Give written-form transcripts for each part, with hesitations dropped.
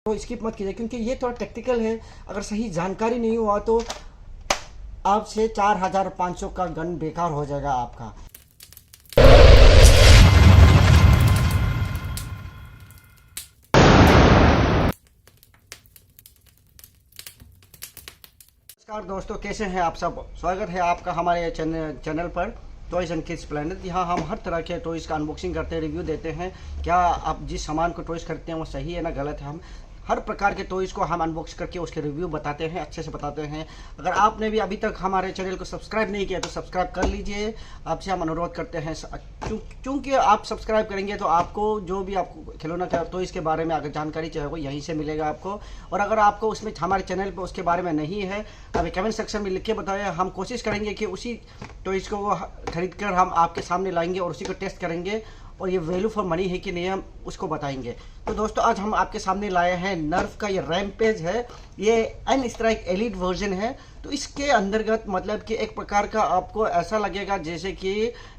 तो स्किप मत कीजिए क्योंकि ये थोड़ा टेक्निकल है। अगर सही जानकारी नहीं हुआ तो आपसे 4500 का गन बेकार हो जाएगा आपका। नमस्कार दोस्तों, कैसे हैं आप सब। स्वागत है आपका हमारे चैनल पर टॉयज़ एंड किड्स प्लैनेट। यहाँ हम हर तरह के टॉयज़ का अनबॉक्सिंग करते हैं, रिव्यू देते हैं। क्या आप जिस सामान को टॉयज़ खरीदते हैं वो सही है ना गलत है। हम हर प्रकार के टॉयज़ को हम अनबॉक्स करके उसके रिव्यू बताते हैं, अच्छे से बताते हैं। अगर आपने भी अभी तक हमारे चैनल को सब्सक्राइब नहीं किया तो सब्सक्राइब कर लीजिए। आपसे हम अनुरोध करते हैं, क्योंकि आप सब्सक्राइब करेंगे तो आपको जो भी आपको खिलौना का टॉयज़ के बारे में अगर जानकारी चाहिए यहीं से मिलेगा आपको। और अगर आपको उसमें हमारे चैनल पर उसके बारे में नहीं है, अभी कमेंट सेक्शन में लिख के बताएं। हम कोशिश करेंगे कि उसी टॉयज़ को खरीद कर हम आपके सामने लाएंगे और उसी को टेस्ट करेंगे और ये वैल्यू फॉर मनी है कि नहीं हम उसको बताएंगे। तो दोस्तों आज हम आपके सामने लाए हैं नर्फ का ये रैम्पेज है। ये एन स्ट्राइक एलिट वर्जन है। तो इसके अंतर्गत मतलब कि एक प्रकार का आपको ऐसा लगेगा जैसे कि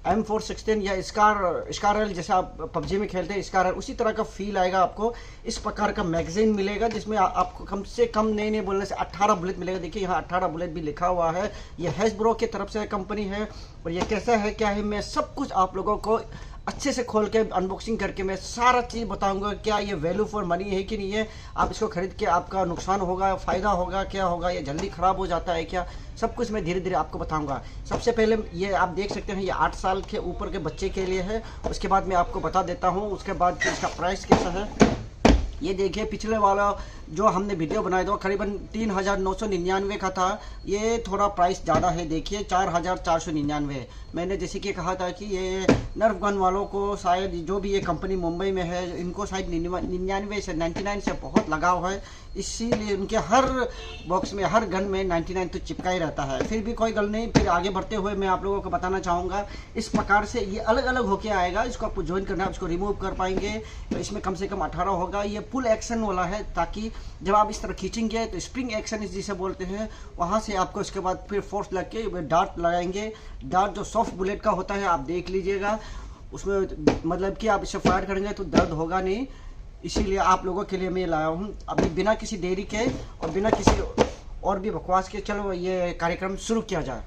M416 या स्कारल जैसे आप पबजी में खेलते हैं स्कारल, उसी तरह का फील आएगा आपको। इस प्रकार का मैगजीन मिलेगा जिसमें आपको कम से कम नहीं बोलने से 18 बुलेट मिलेगा। देखिए यहाँ 18 बुलेट भी लिखा हुआ है। ये हैसब्रो की तरफ से कंपनी है। और ये कैसा है क्या है मैं सब कुछ आप लोगों को अच्छे से खोल के अनबॉक्सिंग करके मैं सारा चीज़ बताऊंगा। क्या ये वैल्यू फॉर मनी है कि नहीं है, आप इसको खरीद के आपका नुकसान होगा, फ़ायदा होगा, क्या होगा, ये जल्दी ख़राब हो जाता है क्या, सब कुछ मैं धीरे धीरे आपको बताऊंगा। सबसे पहले ये आप देख सकते हैं ये 8 साल के ऊपर के बच्चे के लिए है। उसके बाद मैं आपको बता देता हूँ उसके बाद कि इसका प्राइस कैसा है। ये देखिए पिछले वाला जो हमने वीडियो बनाया था करीबन 3999 का था। ये थोड़ा प्राइस ज़्यादा है, देखिए 4499। मैंने जैसे कि कहा था कि ये नर्फ गन वालों को शायद जो भी ये कंपनी मुंबई में है इनको शायद 99 से 99 से बहुत लगाव है, इसीलिए उनके हर बॉक्स में हर गन में 99 तो चिपका ही रहता है। फिर भी कोई गल नहीं, फिर आगे बढ़ते हुए मैं आप लोगों को बताना चाहूँगा इस प्रकार से ये अलग अलग होके आएगा। इसको आपको ज्वाइन करना है, इसको रिमूव कर पाएंगे तो इसमें कम से कम 18 होगा। ये फुल एक्शन वाला है ताकि जब आप इस तरह खींचेंगे तो स्प्रिंग एक्शन जिसे बोलते हैं वहाँ से आपको इसके बाद फिर फोर्स लग के डार्ट लगाएंगे। डार्ट जो सॉफ्ट बुलेट का होता है आप देख लीजिएगा, उसमें मतलब कि आप इसे फायर करेंगे तो दर्द होगा नहीं। इसीलिए आप लोगों के लिए मैं लाया हूँ अभी बिना किसी देरी के और बिना किसी और भी बकवास के। चलो ये कार्यक्रम शुरू किया जाए।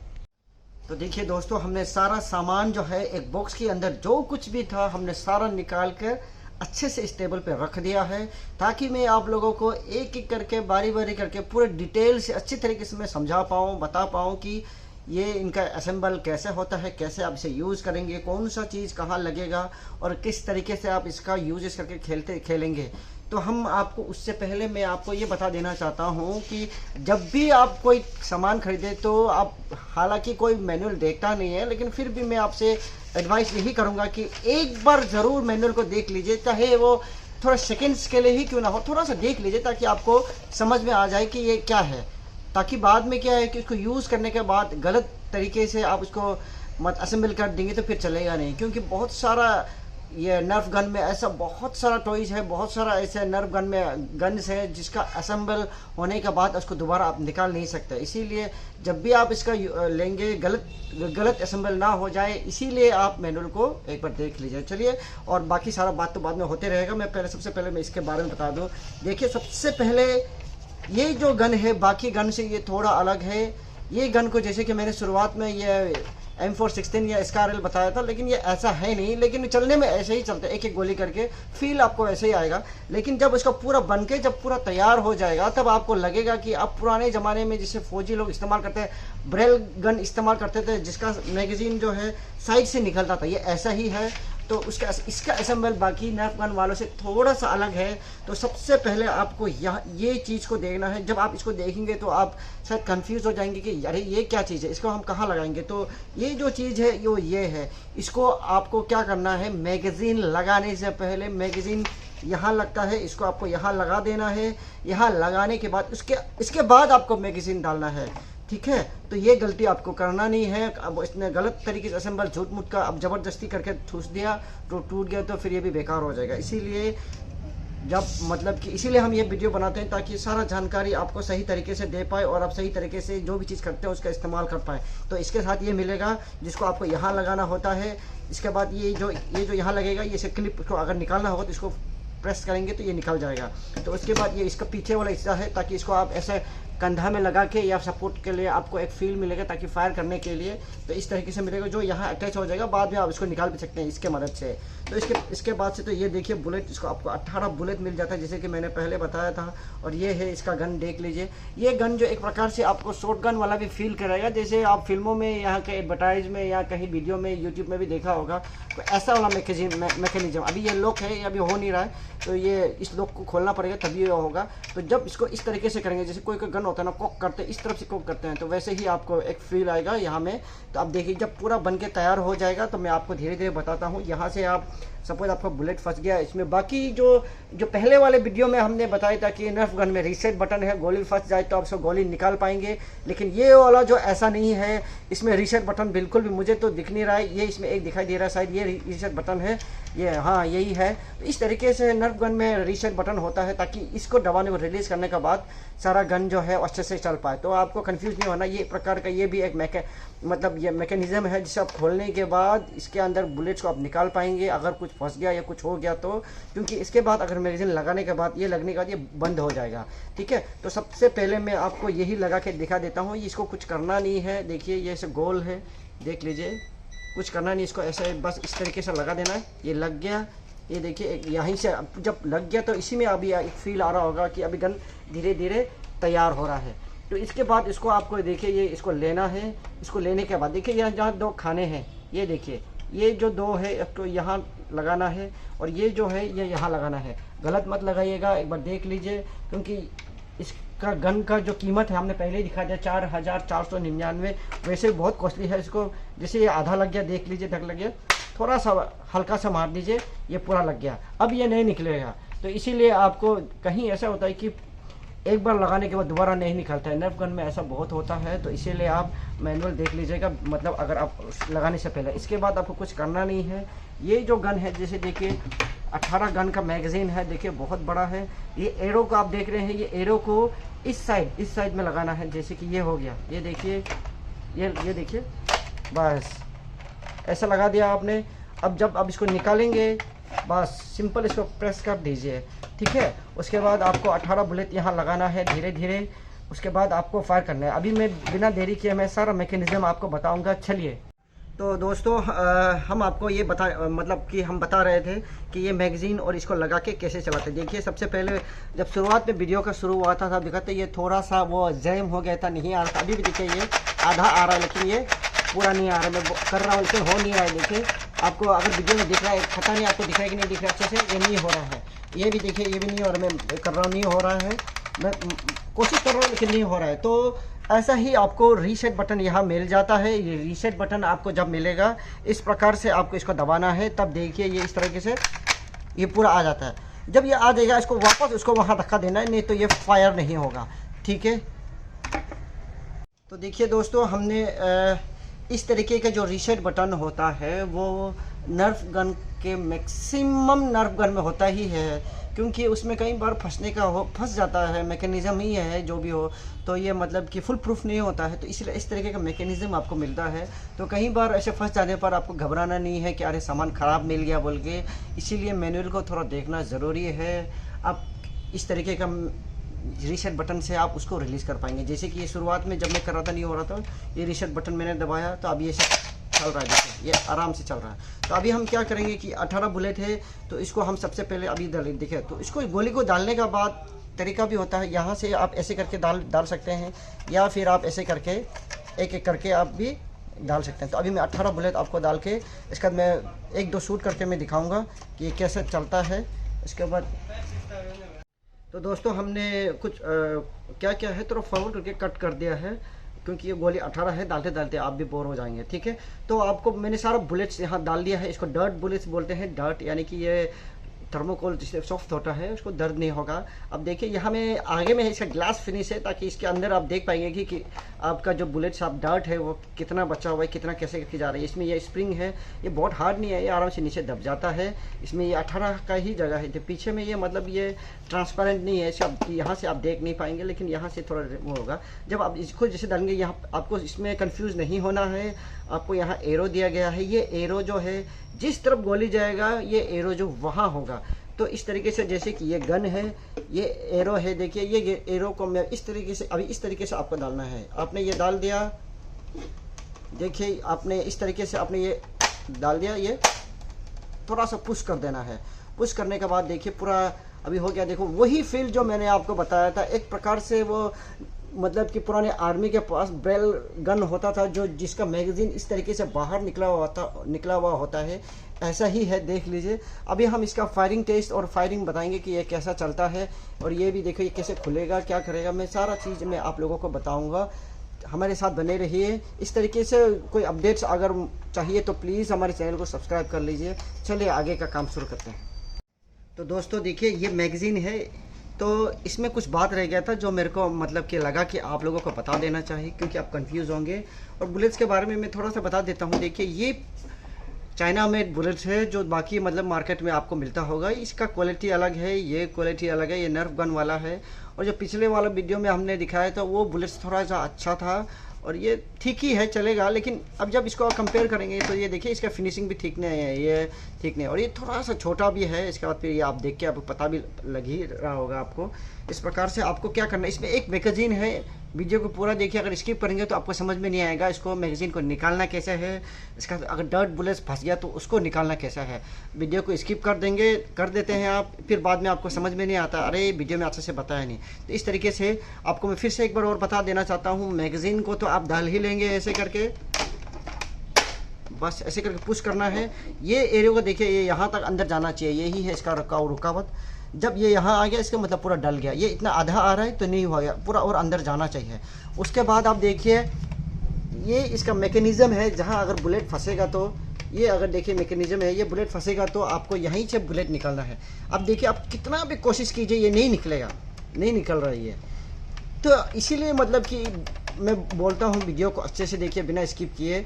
तो देखिए दोस्तों, हमने सारा सामान जो है एक बॉक्स के अंदर जो कुछ भी था हमने सारा निकाल कर अच्छे से इस टेबल पे रख दिया है ताकि मैं आप लोगों को एक एक करके बारी बारी करके पूरे डिटेल से अच्छी तरीके से मैं समझा पाऊँ, बता पाऊँ कि ये इनका असेंबल कैसे होता है, कैसे आप इसे यूज़ करेंगे, कौन सा चीज़ कहाँ लगेगा और किस तरीके से आप इसका यूज़ करके खेलेंगे। तो हम आपको उससे पहले मैं आपको ये बता देना चाहता हूँ कि जब भी आप कोई सामान खरीदे तो आप, हालांकि कोई मैनुअल देखता नहीं है लेकिन फिर भी मैं आपसे एडवाइस यही करूँगा कि एक बार ज़रूर मैनुअल को देख लीजिए, चाहे वो थोड़ा सेकेंड्स के लिए ही क्यों ना हो, थोड़ा सा देख लीजिए ताकि आपको समझ में आ जाए कि ये क्या है। ताकि बाद में क्या है कि उसको यूज़ करने के बाद गलत तरीके से आप उसको मत असेंबल कर देंगे तो फिर चलेगा नहीं। क्योंकि बहुत सारा ये नर्फ गन में ऐसा बहुत सारा टॉयज़ है, बहुत सारा ऐसे नर्फ गन में गन्स है जिसका असेंबल होने के बाद उसको दोबारा आप निकाल नहीं सकते। इसीलिए जब भी आप इसका लेंगे गलत असेंबल ना हो जाए, इसीलिए आप मैनुअल को एक बार देख लीजिए। चलिए, और बाकी सारा बात तो बाद में होते रहेगा। मैं सबसे पहले मैं इसके बारे में बता दूँ। देखिए सबसे पहले ये जो गन है बाकी गन से ये थोड़ा अलग है। ये गन को जैसे कि मैंने शुरुआत में ये M416 या स्कारल बताया था, लेकिन ये ऐसा है नहीं, लेकिन चलने में ऐसे ही चलता है, एक एक गोली करके फील आपको ऐसे ही आएगा। लेकिन जब इसका पूरा बन के जब पूरा तैयार हो जाएगा तब आपको लगेगा कि अब पुराने ज़माने में जिसे फौजी लोग इस्तेमाल करते हैं, ब्रेल गन इस्तेमाल करते थे जिसका मैगज़ीन जो है साइड से निकलता था, ये ऐसा ही है। तो इसका असेंबल बाकी नर्फ गन वालों से थोड़ा सा अलग है। तो सबसे पहले आपको ये चीज़ को देखना है। जब आप इसको देखेंगे तो आप शायद कंफ्यूज हो जाएंगे कि अरे ये क्या चीज़ है, इसको हम कहाँ लगाएंगे। तो ये जो चीज़ है ये है। इसको आपको क्या करना है, मैगज़ीन लगाने से पहले मैगज़ीन यहाँ लगता है, इसको आपको यहाँ लगा देना है। यहाँ लगाने के बाद इसके बाद आपको मैगज़ीन डालना है, ठीक है। तो ये गलती आपको करना नहीं है। अब इसने गलत तरीके से असेंबल झूठ मूठ का अब ज़बरदस्ती करके ठूस दिया तो टूट गया तो फिर ये भी बेकार हो जाएगा। इसीलिए जब मतलब कि इसीलिए हम ये वीडियो बनाते हैं ताकि सारा जानकारी आपको सही तरीके से दे पाए और आप सही तरीके से जो भी चीज़ करते हैं उसका इस्तेमाल कर पाए। तो इसके साथ ये मिलेगा जिसको आपको यहाँ लगाना होता है। इसके बाद ये जो यहाँ लगेगा, ये से क्लिप को अगर निकालना होगा तो इसको प्रेस करेंगे तो ये निकल जाएगा। तो उसके बाद ये इसका पीछे वाला हिस्सा है, ताकि इसको आप ऐसे कंधा में लगा के या सपोर्ट के लिए आपको एक फील मिलेगा, ताकि फायर करने के लिए तो इस तरीके से मिलेगा, जो यहाँ अटैच हो जाएगा। बाद में आप इसको निकाल भी सकते हैं इसके मदद से। तो इसके बाद से तो ये देखिए बुलेट, इसको आपको 18 बुलेट मिल जाता है, जैसे कि मैंने पहले बताया था। और ये है इसका गन, देख लीजिए। ये गन जो एक प्रकार से आपको शॉर्ट गन वाला भी फील कराएगा, जैसे आप फिल्मों में, यहाँ के एडवर्टाइज में या कहीं वीडियो में, यूट्यूब में भी देखा होगा। तो ऐसा वाला मैकेनिज्म अभी ये लॉक है, ये अभी हो नहीं रहा है, तो ये इस लॉक को खोलना पड़ेगा तभी ये होगा। तो जब इसको इस तरीके से करेंगे, जैसे कोई गन होता है ना, कॉक करते हैं, इस तरफ से कॉक करते हैं, तो वैसे ही आपको एक फील आएगा यहाँ में। तो आप देखिए जब पूरा बन के तैयार हो जाएगा तो मैं आपको धीरे धीरे बताता हूँ। यहाँ से आप सपोज आपका बुलेट फंस गया इसमें, बाकी जो पहले वाले वीडियो में हमने बताया था कि नर्फ गन में रीसेट बटन है, गोली फंस जाए तो आप उसको गोली निकाल पाएंगे। लेकिन ये वाला जो ऐसा नहीं है, इसमें रीसेट बटन बिल्कुल भी मुझे तो दिख नहीं रहा है। ये इसमें एक दिखाई दे रहा है, शायद ये रीसेट बटन है, ये हाँ यही है। तो इस तरीके से नर्फ गन में रीसेट बटन होता है, ताकि इसको दबाने को रिलीज़ करने के बाद सारा गन जो है अच्छे से चल पाए। तो आपको कंफ्यूज नहीं होना, ये प्रकार का ये भी एक ये मैकेनिज्म है, जिसे आप खोलने के बाद इसके अंदर बुलेट्स को आप निकाल पाएंगे अगर कुछ फंस गया या कुछ हो गया तो। क्योंकि इसके बाद अगर मैगजीन लगाने के बाद, ये लगने के बाद ये बंद हो जाएगा, ठीक है। तो सबसे पहले मैं आपको यही लगा के दिखा देता हूँ। इसको कुछ करना नहीं है, देखिए ये ऐसे गोल है, देख लीजिए, कुछ करना नहीं, इसको ऐसे बस इस तरीके से लगा देना है। ये लग गया, ये देखिए यहीं से जब लग गया तो इसी में अभी एक फील आ रहा होगा कि अभी गन धीरे धीरे तैयार हो रहा है। तो इसके बाद इसको आपको देखिए ये इसको लेना है। इसको लेने के बाद देखिए यहाँ जहाँ 2 खाने हैं, ये देखिए ये जो 2 है, एक तो यहाँ लगाना है और ये जो है ये यहाँ लगाना है। गलत मत लगाइएगा, एक बार देख लीजिए, क्योंकि इसका गन का जो कीमत है हमने पहले ही दिखा दिया 4499। वैसे बहुत कॉस्टली है। इसको जैसे ये आधा लग गया, देख लीजिए, ढक लग गया, थोड़ा सा हल्का सा मार दीजिए, ये पूरा लग गया। अब ये नहीं निकलेगा। तो इसीलिए आपको कहीं ऐसा होता है कि एक बार लगाने के बाद दोबारा नहीं निकलता है, नर्फ गन में ऐसा बहुत होता है। तो इसीलिए आप मैनुअल देख लीजिएगा, मतलब अगर आप लगाने से पहले। इसके बाद आपको कुछ करना नहीं है। ये जो गन है, जैसे देखिए 18 गन का मैगजीन है, देखिए बहुत बड़ा है। ये एरो को आप देख रहे हैं, ये एरो को इस साइड में लगाना है, जैसे कि ये हो गया, ये देखिए, ये देखिए, बस ऐसा लगा दिया आपने। अब जब आप इसको निकालेंगे, बस सिंपल इसको प्रेस कर दीजिए, ठीक है। उसके बाद आपको 18 बुलेट यहाँ लगाना है धीरे धीरे। उसके बाद आपको फायर करना है। अभी मैं बिना देरी किए मैं सारा मैकेनिज्म आपको बताऊंगा, चलिए। तो दोस्तों हम आपको ये मतलब कि हम बता रहे थे कि ये मैगज़ीन और इसको लगा के कैसे चलाते। देखिए सबसे पहले जब शुरुआत में वीडियो का शुरू हुआ था, तब दिखाते ये थोड़ा सा वो जैम हो गया था, नहीं आ रहा था। अभी भी देखिए ये आधा आ रहा है, लेकिन ये पूरा नहीं आ रहा। मैं कर रहा हूँ लेकिन हो नहीं रहा है। देखिए आपको अगर वीडियो में दिख रहा है, पता नहीं आपको दिख रहा है कि नहीं दिख रहा है अच्छे से, ये नहीं हो रहा है। ये भी देखिए, ये भी नहीं हो रहा, मैं कर रहा हूँ, नहीं हो रहा है। मैं कोशिश कर रहा हूँ लेकिन नहीं हो रहा है। तो ऐसा ही आपको रीसेट बटन यहाँ मिल जाता है। ये रीसेट बटन आपको जब मिलेगा, इस प्रकार से आपको इसको दबाना है, तब देखिए ये इस तरीके से ये पूरा आ जाता है। जब ये आ जाएगा, इसको वापस उसको वहाँ रखा देना है, नहीं तो ये फायर नहीं होगा, ठीक है। तो देखिए दोस्तों, हमने इस तरीके का जो रीसेट बटन होता है वो नर्फ गन के मैक्सिमम नर्फ गन में होता ही है, क्योंकि उसमें कई बार फंस जाता है। मैकेनिज़्म ही है जो भी हो, तो ये मतलब कि फुल प्रूफ नहीं होता है। तो इसलिए इस तरीके का मैकेनिज़्म आपको मिलता है। तो कई बार ऐसे फंस जाने पर आपको घबराना नहीं है कि अरे सामान ख़राब मिल गया बोल के। इसीलिए मैनुअल को थोड़ा देखना ज़रूरी है। आप इस तरीके का रीसेट बटन से आप उसको रिलीज़ कर पाएंगे। जैसे कि ये शुरुआत में जब मैं कर रहा था नहीं हो रहा था, ये रीसेट बटन मैंने दबाया तो अब ये सब चल रहा है, देखिए ये आराम से चल रहा है। तो अभी हम क्या करेंगे कि 18 बुलेट है, तो इसको हम सबसे पहले अभी देखिए, तो इसको गोली को डालने का बाद तरीका भी होता है। यहाँ से आप ऐसे करके डाल सकते हैं, या फिर आप ऐसे करके एक एक करके आप भी डाल सकते हैं। तो अभी मैं 18 बुलेट आपको डाल के, इसके बाद मैं 1-2 शूट करके मैं दिखाऊँगा कि ये कैसे चलता है। इसके बाद तो दोस्तों हमने कुछ क्या क्या है थोड़ा फॉरवर्ड करके कट कर दिया है, क्योंकि ये गोली 18 है, डालते डालते आप भी बोर हो जाएंगे, ठीक है। तो आपको मैंने सारा बुलेट्स यहाँ डाल दिया है। इसको डर्ट बुलेट्स बोलते हैं। डर्ट यानी कि ये थर्मोकोल जिससे सॉफ्ट होता है, उसको दर्द नहीं होगा। अब देखिए यहाँ में आगे में है इसका ग्लास फिनिश है, ताकि इसके अंदर आप देख पाएंगे कि आपका जो बुलेट्स आप डर्ट है वो कितना बचा हुआ है, कितना कैसे करके जा रही है। इसमें ये स्प्रिंग है, ये बहुत हार्ड नहीं है, ये आराम से नीचे दब जाता है। इसमें ये 18 का ही जगह है। तो पीछे में ये मतलब ये ट्रांसपेरेंट नहीं है, सब यहाँ से आप देख नहीं पाएंगे, लेकिन यहाँ से थोड़ा वो होगा। जब आप इसको जैसे डालेंगे, यहाँ आपको इसमें कन्फ्यूज़ नहीं होना है। आपको यहाँ एरो दिया गया है, ये एरो जो है जिस तरफ गोली जाएगा, ये एरो जो वहाँ होगा। तो इस तरीके से, जैसे कि ये गन है, ये एरो है, देखिए ये एरो को मैं इस तरीके से, अभी इस तरीके से आपको डालना है। आपने ये डाल दिया, देखिए आपने इस तरीके से आपने ये डाल दिया, ये थोड़ा सा पुश कर देना है। पुश करने के बाद देखिए पूरा अभी हो गया। देखो वही फील जो मैंने आपको बताया था, एक प्रकार से वो मतलब कि पुराने आर्मी के पास बेल गन होता था, जो जिसका मैगजीन इस तरीके से बाहर निकला हुआ होता है, ऐसा ही है। देख लीजिए, अभी हम इसका फायरिंग टेस्ट और फायरिंग बताएंगे कि ये कैसा चलता है, और ये भी देखो ये कैसे खुलेगा, क्या करेगा, मैं सारा चीज़ मैं आप लोगों को बताऊंगा। हमारे साथ बने रहिए। इस तरीके से कोई अपडेट्स अगर चाहिए तो प्लीज़ हमारे चैनल को सब्सक्राइब कर लीजिए। चलिए आगे का काम शुरू करते हैं। तो दोस्तों देखिए, ये मैगज़ीन है, तो इसमें कुछ बात रह गया था जो मेरे को मतलब कि लगा कि आप लोगों को बता देना चाहिए, क्योंकि आप कंफ्यूज होंगे। और बुलेट्स के बारे में मैं थोड़ा सा बता देता हूँ। देखिए ये चाइना में बुलेट्स है, जो बाकी मतलब मार्केट में आपको मिलता होगा। इसका क्वालिटी अलग है, ये क्वालिटी अलग है, ये नर्फ गन वाला है। और जो पिछले वाला वीडियो में हमने दिखाया था वो बुलेट्स थोड़ा सा अच्छा था, और ये ठीक ही है, चलेगा। लेकिन अब जब इसको कंपेयर करेंगे तो ये देखिए इसका फिनिशिंग भी ठीक नहीं है, ये ठीक नहीं, और ये थोड़ा सा छोटा भी है। इसके बाद फिर ये आप देख के आपको पता भी लग ही रहा होगा आपको। इस प्रकार से आपको क्या करना है, इसमें एक मैगजीन है। वीडियो को पूरा देखिए, अगर स्किप करेंगे तो आपको समझ में नहीं आएगा इसको मैगजीन को निकालना कैसे है। इसका अगर डर्ट बुलेट्स फंस गया तो उसको निकालना कैसा है। वीडियो को स्किप कर देते हैं आप, फिर बाद में आपको समझ में नहीं आता, अरे वीडियो में अच्छे से बताया नहीं। तो इस तरीके से आपको मैं फिर से एक बार और बता देना चाहता हूँ। मैगजीन को तो आप डाल ही लेंगे ऐसे करके, बस ऐसे करके पुश करना है। ये एरिया को देखिए, ये यहाँ तक अंदर जाना चाहिए, यही है इसका रुकावट। जब ये यहाँ आ गया, इसका मतलब पूरा डल गया। ये इतना आधा आ रहा है तो नहीं हुआ गया, पूरा और अंदर जाना चाहिए। उसके बाद आप देखिए, ये इसका मैकेनिज़्म है, जहाँ अगर बुलेट फंसेगा तो ये, अगर देखिए मैकेनिज़्म है, ये बुलेट फंसेगा तो आपको यहीं से बुलेट निकालना है। अब देखिए, आप कितना भी कोशिश कीजिए ये नहीं निकलेगा, नहीं निकल रहा है ये। तो इसीलिए मतलब कि मैं बोलता हूँ वीडियो को अच्छे से देखिए, बिना स्किप किए।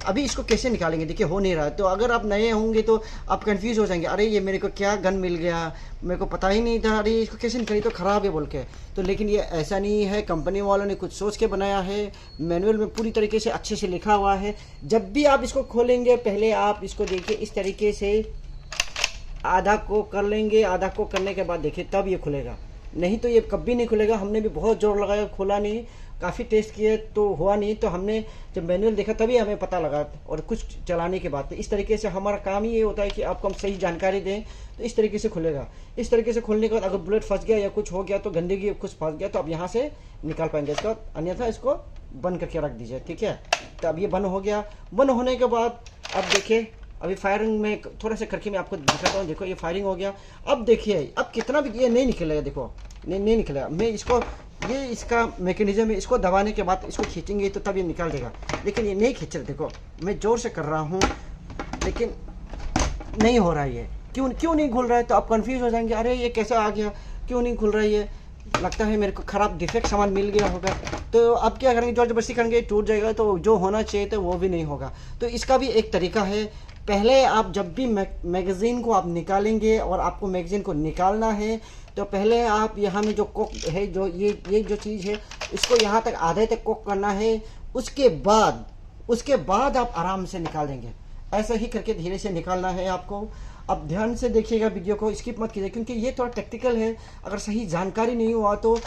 अभी इसको कैसे निकालेंगे, देखिए हो नहीं रहा है। तो अगर आप नए होंगे तो आप कंफ्यूज हो जाएंगे, अरे ये मेरे को क्या गन मिल गया, मेरे को पता ही नहीं था, अरे इसको कैसे निकाली, तो ख़राब है बोल के। तो लेकिन ये ऐसा नहीं है, कंपनी वालों ने कुछ सोच के बनाया है। मैनुअल में पूरी तरीके से अच्छे से लिखा हुआ है। जब भी आप इसको खोलेंगे, पहले आप इसको देखिए इस तरीके से आधा को कर लेंगे। आधा को करने के बाद देखिए तब ये खुलेगा, नहीं तो ये कभी नहीं खुलेगा। हमने भी बहुत जोर लगाया, खुला नहीं, काफ़ी टेस्ट किए तो हुआ नहीं। तो हमने जब मैनुअल देखा तभी हमें पता लगा, और कुछ चलाने के बाद। तो इस तरीके से हमारा काम ही ये होता है कि आपको हम सही जानकारी दें, तो इस तरीके से खुलेगा। इस तरीके से खोलने के बाद अगर बुलेट फंस गया या कुछ हो गया, तो गंदगी कुछ फंस गया, तो आप यहाँ से निकाल पाएंगे इसका, अन्यथा इसको बंद करके रख दीजिए, ठीक है। तो अब ये बंद हो गया। बंद होने के बाद अब देखिए, अभी फायरिंग में थोड़ा सा करके मैं आपको दिखाता हूँ। देखो ये फायरिंग हो गया। अब देखिए, अब कितना भी ये नहीं निकलेगा, देखो नहीं निकलेगा। मैं इसको, ये इसका मैकेनिज्म है, इसको दबाने के बाद इसको खींचेंगे तो तब ये निकाल देगा। लेकिन ये नहीं खींच रहा, देखो मैं ज़ोर से कर रहा हूँ लेकिन नहीं हो रहा है। ये क्यों नहीं खुल रहा है, तो आप कंफ्यूज हो जाएंगे, अरे ये कैसा आ गया, क्यों नहीं खुल रहा है। ये लगता है मेरे को ख़राब डिफेक्ट सामान मिल गया होगा। तो अब क्या करेंगे, ज़ोर ज़बरदस्ती करेंगे, टूट जाएगा, तो जो होना चाहिए तो वो भी नहीं होगा। तो इसका भी एक तरीका है। पहले आप जब भी मैगज़ीन को आप निकालेंगे, और आपको मैगज़ीन को निकालना है, तो पहले आप यहाँ में जो कोक है, जो ये जो चीज़ है, इसको यहाँ तक आधे तक कोक करना है। उसके बाद आप आराम से निकाल देंगे। ऐसा ही करके धीरे से निकालना है आपको। अब ध्यान से देखिएगा, वीडियो को स्किप मत कीजिए, क्योंकि ये थोड़ा टेक्निकल है। अगर सही जानकारी नहीं हुआ तो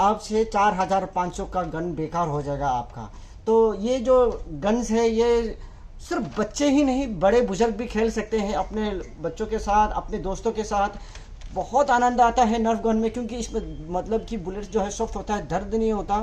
आपसे 4500 का गन बेकार हो जाएगा आपका। तो ये जो गन्स है, ये सिर्फ बच्चे ही नहीं, बड़े बुजुर्ग भी खेल सकते हैं अपने बच्चों के साथ, अपने दोस्तों के साथ। बहुत आनंद आता है नर्फ गन में, क्योंकि इसमें मतलब कि बुलेट जो है सॉफ्ट होता है, दर्द नहीं होता।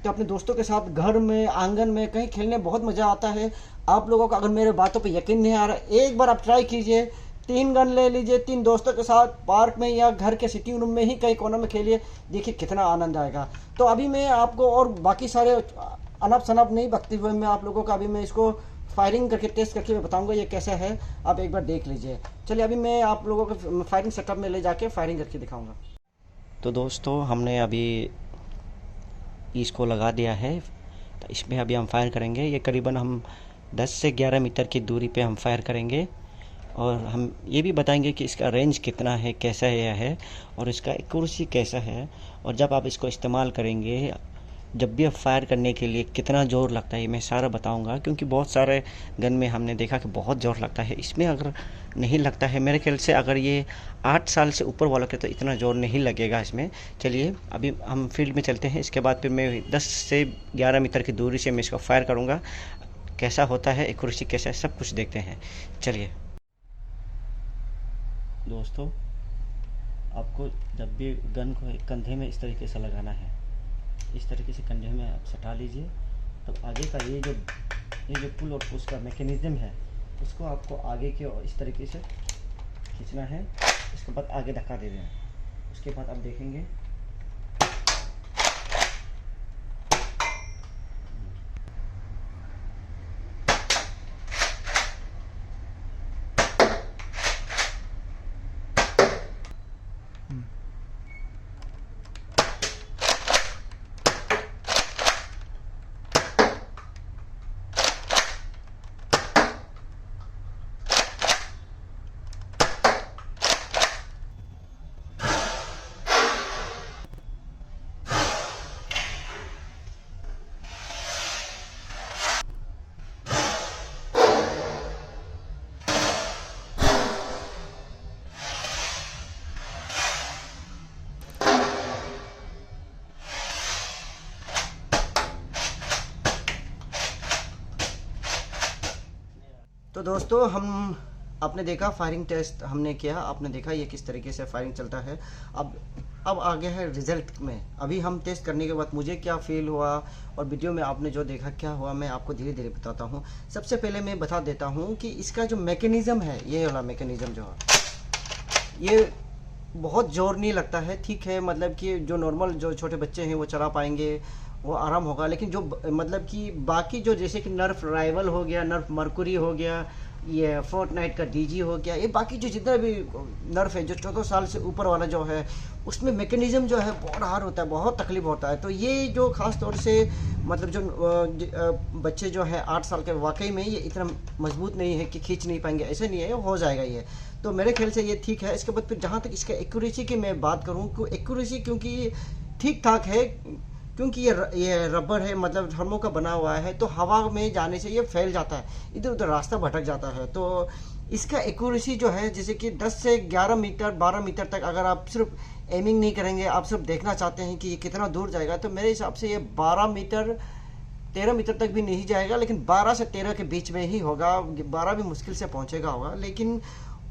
तो अपने दोस्तों के साथ घर में, आंगन में कहीं खेलने बहुत मज़ा आता है। आप लोगों को अगर मेरे बातों पे यकीन नहीं आ रहा, एक बार आप ट्राई कीजिए। 3 गन ले लीजिए, 3 दोस्तों के साथ पार्क में या घर के सिटिंग रूम में ही कहीं कोने में खेलिए, देखिए कितना आनंद आएगा। तो अभी मैं आपको और बाकी सारे अनप शनप नहीं बकते हुए मैं आप लोगों का अभी मैं इसको फायरिंग करके टेस्ट करके मैं बताऊंगा ये कैसा है। आप एक बार देख लीजिए। चलिए अभी मैं आप लोगों को फायरिंग सेटअप में ले जाके फायरिंग करके दिखाऊंगा। तो दोस्तों, हमने अभी इसको लगा दिया है, तो इसमें अभी हम फायर करेंगे। ये करीबन हम 10 से 11 मीटर की दूरी पे हम फायर करेंगे, और हम ये भी बताएंगे कि इसका रेंज कितना है, कैसा है, और इसका एक्यूरेसी कैसा है। और जब आप इसको इस्तेमाल करेंगे जब भी आप फायर करने के लिए कितना ज़ोर लगता है मैं सारा बताऊंगा, क्योंकि बहुत सारे गन में हमने देखा कि बहुत ज़ोर लगता है, इसमें अगर नहीं लगता है। मेरे ख्याल से अगर ये 8 साल से ऊपर वालों के तो इतना ज़ोर नहीं लगेगा इसमें। चलिए अभी हम फील्ड में चलते हैं, इसके बाद फिर मैं 10 से 11 मीटर की दूरी से मैं इसको फायर करूँगा, कैसा होता है, एक्यूरेसी कैसा है, सब कुछ देखते हैं। चलिए दोस्तों, आपको जब भी गन को कंधे में इस तरीके से लगाना है, इस तरीके से कंधे में आप सटा लीजिए, तब आगे का ये जो पुल और पुश का मैकेनिज़्म है उसको आपको आगे की ओर इस तरीके से खींचना है। इसके बाद आगे धक्का दे देना, उसके बाद आप देखेंगे तो दोस्तों, हम आपने देखा फायरिंग टेस्ट हमने किया, आपने देखा ये किस तरीके से फायरिंग चलता है। अब आ गया है रिज़ल्ट में। अभी हम टेस्ट करने के बाद मुझे क्या फील हुआ और वीडियो में आपने जो देखा क्या हुआ, मैं आपको धीरे धीरे बताता हूँ। सबसे पहले मैं बता देता हूँ कि इसका जो मैकेनिज़्म है, ये वाला मैकेनिज़्म जो है, ये बहुत ज़ोर नहीं लगता है, ठीक है। मतलब कि जो नॉर्मल जो छोटे बच्चे हैं वो चला पाएंगे, वो आराम होगा। लेकिन जो मतलब कि बाकी जो जैसे कि नर्फ राइवल हो गया, नर्फ मर्कुरी हो गया, ये फोर्टनाइट का डीजी हो गया, ये बाकी जो जितना भी नर्फ है जो 14 साल से ऊपर वाला जो है, उसमें मैकेनिज़्म जो है बहुत हार्ड होता है, बहुत तकलीफ होता है। तो ये जो ख़ास तौर से मतलब जो बच्चे जो है 8 साल के, वाकई में ये इतना मजबूत नहीं है कि खींच नहीं पाएंगे, ऐसे नहीं है, हो जाएगा ये। तो मेरे ख्याल से ये ठीक है। इसके बाद फिर जहाँ तक इसका एक्यूरेसी की मैं बात करूँ, एक्यूरेसी क्योंकि ठीक ठाक है, क्योंकि ये रबर है, मतलब थर्मो का बना हुआ है, तो हवा में जाने से ये फैल जाता है, इधर उधर रास्ता भटक जाता है। तो इसका एक्यूरेसी जो है, जैसे कि 10 से 11 मीटर 12 मीटर तक अगर आप सिर्फ एमिंग नहीं करेंगे, आप सिर्फ देखना चाहते हैं कि ये कितना दूर जाएगा, तो मेरे हिसाब से ये 12 मीटर 13 मीटर तक भी नहीं जाएगा, लेकिन 12 से 13 के बीच में ही होगा। 12 भी मुश्किल से पहुंचेगा होगा, लेकिन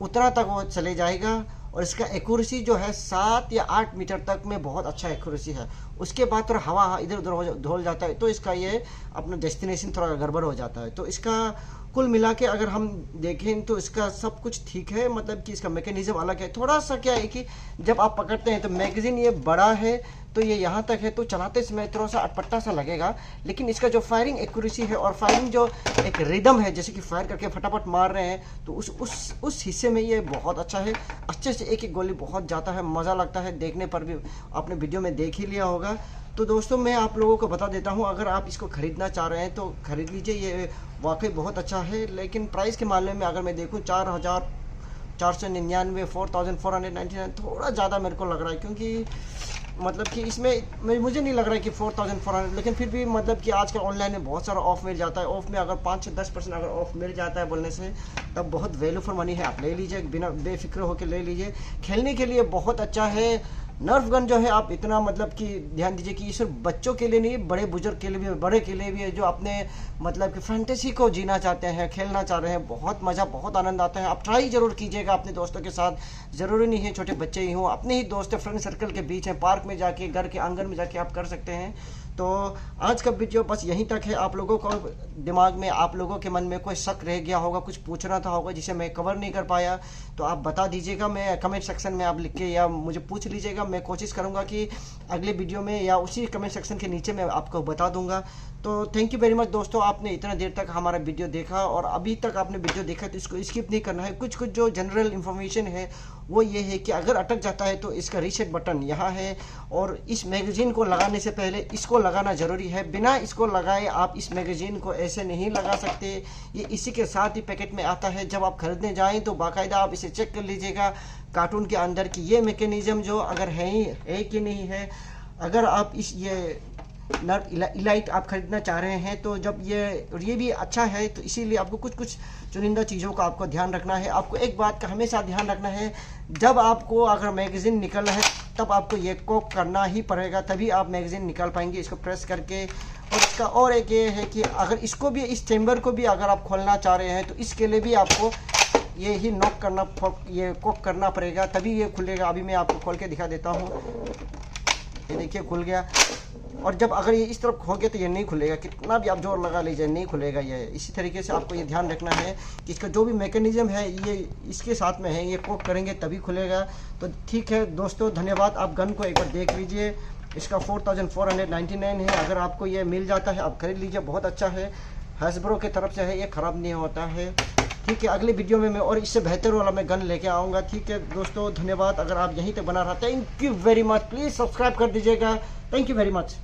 उतना तक वो चले जाएगा। और इसका एक्यूरेसी जो है 7 या 8 मीटर तक में बहुत अच्छा एक्यूरेसी है। उसके बाद थोड़ा हवा इधर उधर धोल जाता है, तो इसका ये अपना डेस्टिनेशन थोड़ा गड़बड़ हो जाता है। तो इसका कुल मिला के अगर हम देखें तो इसका सब कुछ ठीक है, मतलब कि इसका मैकेनिज्म अलग है। थोड़ा सा क्या है कि जब आप पकड़ते हैं तो मैगजीन ये बड़ा है, तो ये यहाँ तक है, तो चलाते समय थोड़ा सा अटपटा सा लगेगा। लेकिन इसका जो फायरिंग एक्यूरेसी है और फायरिंग जो एक रिदम है, जैसे कि फायर करके फटाफट मार रहे हैं, तो उस हिस्से में ये बहुत अच्छा है। अच्छे से एक एक गोली बहुत जाता है, मज़ा लगता है देखने पर भी, आपने वीडियो में देख ही लिया होगा। तो दोस्तों, मैं आप लोगों को बता देता हूँ, अगर आप इसको ख़रीदना चाह रहे हैं तो ख़रीद लीजिए, ये वाकई बहुत अच्छा है। लेकिन प्राइस के मामले में अगर मैं देखूँ 4,499, 4,499 थोड़ा ज़्यादा मेरे को लग रहा है, क्योंकि मतलब कि इसमें मुझे नहीं लग रहा है कि 4,400, लेकिन फिर भी मतलब कि आजकल ऑनलाइन में बहुत सारा ऑफ मिल जाता है। ऑफ में अगर 5 से 10% अगर ऑफ मिल जाता है बोलने से, तब बहुत वैल्यू फॉर मनी है। आप ले लीजिए, बिना बेफिक्र होकर ले लीजिए, खेलने के लिए बहुत अच्छा है। नर्फ गन जो है, आप इतना मतलब कि ध्यान दीजिए कि ये सिर्फ बच्चों के लिए नहीं, बड़े बुजुर्ग के लिए भी, बड़े के लिए भी है, जो अपने मतलब कि फैंटेसी को जीना चाहते हैं, खेलना चाह रहे हैं। बहुत मज़ा, बहुत आनंद आता है। आप ट्राई ज़रूर कीजिएगा अपने दोस्तों के साथ। ज़रूरी नहीं है छोटे बच्चे ही हों, अपने ही दोस्त फ्रेंड सर्कल के बीच हैं, पार्क में जाके, घर के आंगन में जाके आप कर सकते हैं। तो आज का वीडियो बस यहीं तक है। आप लोगों को दिमाग में, आप लोगों के मन में कोई शक रह गया होगा, कुछ पूछना था होगा जिसे मैं कवर नहीं कर पाया, तो आप बता दीजिएगा। मैं कमेंट सेक्शन में आप लिख के या मुझे पूछ लीजिएगा। मैं कोशिश करूंगा कि अगले वीडियो में या उसी कमेंट सेक्शन के नीचे मैं आपको बता दूंगा। तो थैंक यू वेरी मच दोस्तों, आपने इतना देर तक हमारा वीडियो देखा, और अभी तक आपने वीडियो देखा तो इसको स्किप नहीं करना है। कुछ जो जनरल इन्फॉर्मेशन है वो ये है कि अगर अटक जाता है तो इसका रीसेट बटन यहाँ है, और इस मैगज़ीन को लगाने से पहले इसको लगाना ज़रूरी है। बिना इसको लगाए आप इस मैगज़ीन को ऐसे नहीं लगा सकते, ये इसी के साथ ही पैकेट में आता है। जब आप खरीदने जाएँ तो बाकायदा आप इसे चेक कर लीजिएगा कार्टून के अंदर कि ये मैकेनिज़्म जो अगर है ही है कि नहीं है। अगर आप नर्फ इलाइट आप खरीदना चाह रहे हैं, तो जब ये भी अच्छा है, तो इसीलिए आपको कुछ चुनिंदा चीज़ों का आपको ध्यान रखना है। आपको एक बात का हमेशा ध्यान रखना है, जब आपको अगर मैगज़ीन निकलना है तब आपको ये कोक करना ही पड़ेगा, तभी आप मैगज़ीन निकाल पाएंगे इसको प्रेस करके। और इसका और एक ये है कि अगर इसको भी, इस चेम्बर को भी अगर आप खोलना चाह रहे हैं, तो इसके लिए भी आपको ये ही नॉक करना, ये कोक करना पड़ेगा, तभी ये खुलेगा। अभी मैं आपको खोल के दिखा देता हूँ, ये देखिए खुल गया। और जब अगर ये इस तरफ हो गया तो ये नहीं खुलेगा, कितना भी आप जोर लगा लीजिए नहीं खुलेगा ये। इसी तरीके से आपको ये ध्यान रखना है कि इसका जो भी मैकेनिज़्म है ये इसके साथ में है, ये कोक करेंगे तभी खुलेगा। तो ठीक है दोस्तों, धन्यवाद। आप गन को एक बार देख लीजिए, इसका 4499 है। अगर आपको ये मिल जाता है आप खरीद लीजिए, बहुत अच्छा है, हैसब्रो की तरफ से है, ये ख़राब नहीं होता है। ठीक है, अगले वीडियो में मैं और इससे बेहतर वाला मैं गन लेके आऊँगा। ठीक है दोस्तों, धन्यवाद। अगर आप यहीं पे बना रहा, thank you very much. Please subscribe कर दीजिएगा। Thank you very much.